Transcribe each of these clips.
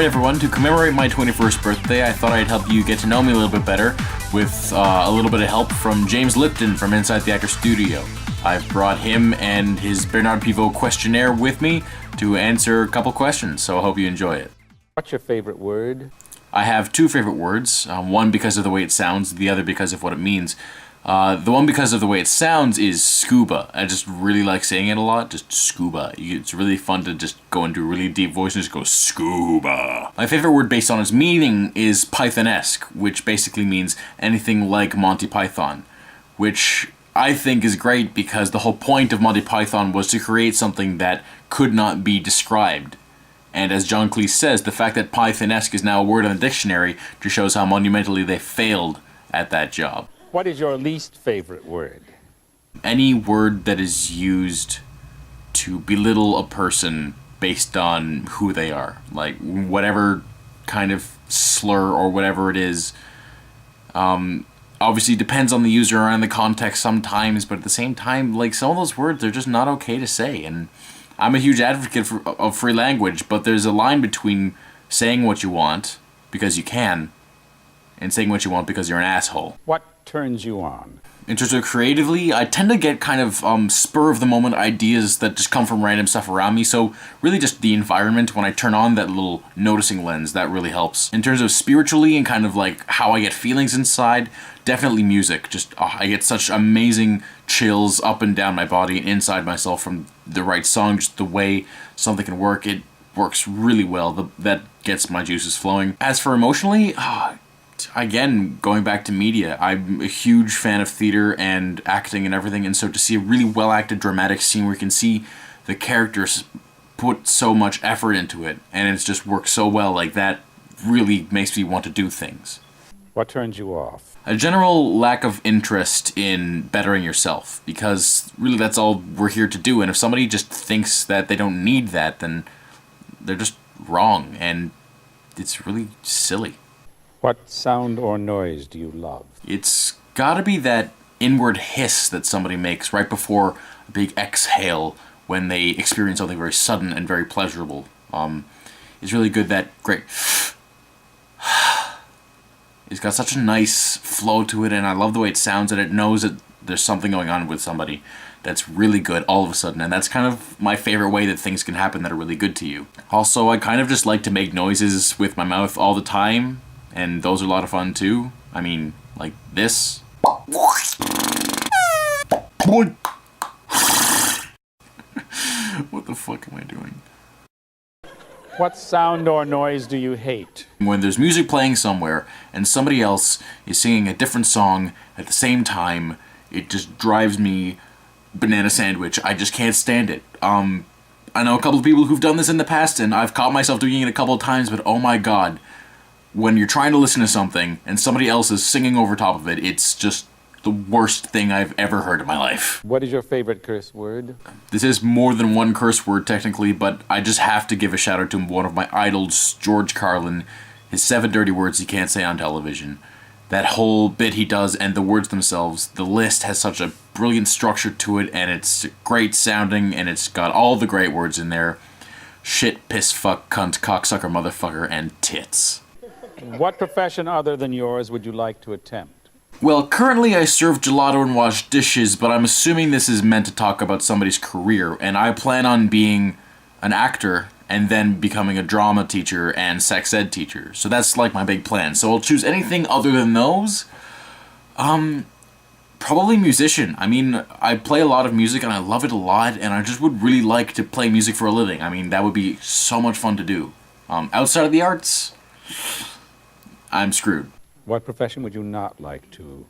Alright everyone, to commemorate my 21st birthday, I thought I'd help you get to know me a little bit better with a little bit of help from James Lipton from Inside the Actor Studio. I've brought him and his Bernard Pivot questionnaire with me to answer a couple questions, so I hope you enjoy it. What's your favorite word? I have two favorite words, one because of the way it sounds, the other because of what it means. The one because of the way it sounds is scuba. I just really like saying it a lot, just scuba. It's really fun to just go into a really deep voice and just go scuba. My favorite word based on its meaning is Pythonesque, which basically means anything like Monty Python, which I think is great because the whole point of Monty Python was to create something that could not be described. And as John Cleese says, the fact that Pythonesque is now a word in the dictionary just shows how monumentally they failed at that job. What is your least favorite word? Any word that is used to belittle a person based on who they are. Like, whatever kind of slur or whatever it is. Obviously, depends on the user and the context sometimes, but at the same time, like, some of those words, they're just not okay to say. And I'm a huge advocate of free language, but there's a line between saying what you want, because you can, and saying what you want because you're an asshole. What turns you on? In terms of creatively, I tend to get kind of spur-of-the-moment ideas that just come from random stuff around me, so really just the environment, when I turn on that little noticing lens, that really helps. In terms of spiritually and kind of like how I get feelings inside, definitely music. Just, I get such amazing chills up and down my body and inside myself from the right song, just the way something can work. It works really well. That gets my juices flowing. As for emotionally, again, going back to media, I'm a huge fan of theater and acting and everything, and so to see a really well-acted dramatic scene where you can see the characters put so much effort into it, and it's just works so well, like that really makes me want to do things. What turns you off? A general lack of interest in bettering yourself, because really that's all we're here to do, and if somebody just thinks that they don't need that, then they're just wrong, and it's really silly. What sound or noise do you love? It's gotta be that inward hiss that somebody makes right before a big exhale when they experience something very sudden and very pleasurable. It's really good, that great it's got such a nice flow to it, and I love the way it sounds, and it knows that there's something going on with somebody that's really good all of a sudden, and that's kind of my favorite way that things can happen that are really good to you. Also, I kind of just like to make noises with my mouth all the time, and those are a lot of fun too. I mean, like this. What the fuck am I doing? What sound or noise do you hate? When there's music playing somewhere and somebody else is singing a different song at the same time, it just drives me banana sandwich. I just can't stand it. I know a couple of people who've done this in the past, and I've caught myself doing it a couple of times, but oh my god. When you're trying to listen to something and somebody else is singing over top of it, it's just the worst thing I've ever heard in my life. What is your favorite curse word? This is more than one curse word technically, but I just have to give a shout out to one of my idols, George Carlin. His 7 dirty words he can't say on television. That whole bit he does and the words themselves, the list has such a brilliant structure to it, and it's great sounding, and it's got all the great words in there. Shit, piss, fuck, cunt, cocksucker, motherfucker, and tits. What profession other than yours would you like to attempt? Well, currently I serve gelato and wash dishes, but I'm assuming this is meant to talk about somebody's career, and I plan on being an actor and then becoming a drama teacher and sex ed teacher. So that's like my big plan. So I'll choose anything other than those. Probably musician. I mean, I play a lot of music and I love it a lot, and I just would really like to play music for a living. I mean, that would be so much fun to do. Outside of the arts, I'm screwed. What profession would you not like to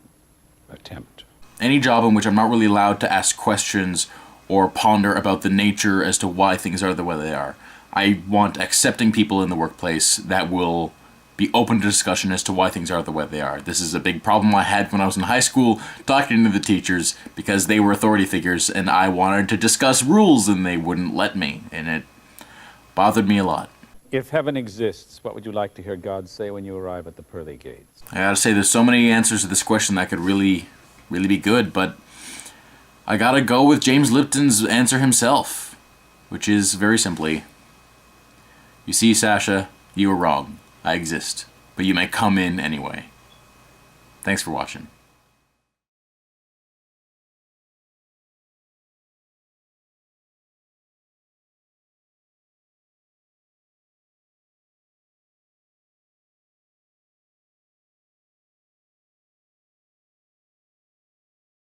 attempt? Any job in which I'm not really allowed to ask questions or ponder about the nature as to why things are the way they are. I want accepting people in the workplace that will be open to discussion as to why things are the way they are. This is a big problem I had when I was in high school, talking to the teachers, because they were authority figures and I wanted to discuss rules and they wouldn't let me, and it bothered me a lot. If heaven exists, what would you like to hear God say when you arrive at the pearly gates? I gotta say, there's so many answers to this question that could really be good, but I gotta go with James Lipton's answer himself, which is very simply, you see, Sasha, You are wrong. I exist. But you may come in anyway. Thanks for watching.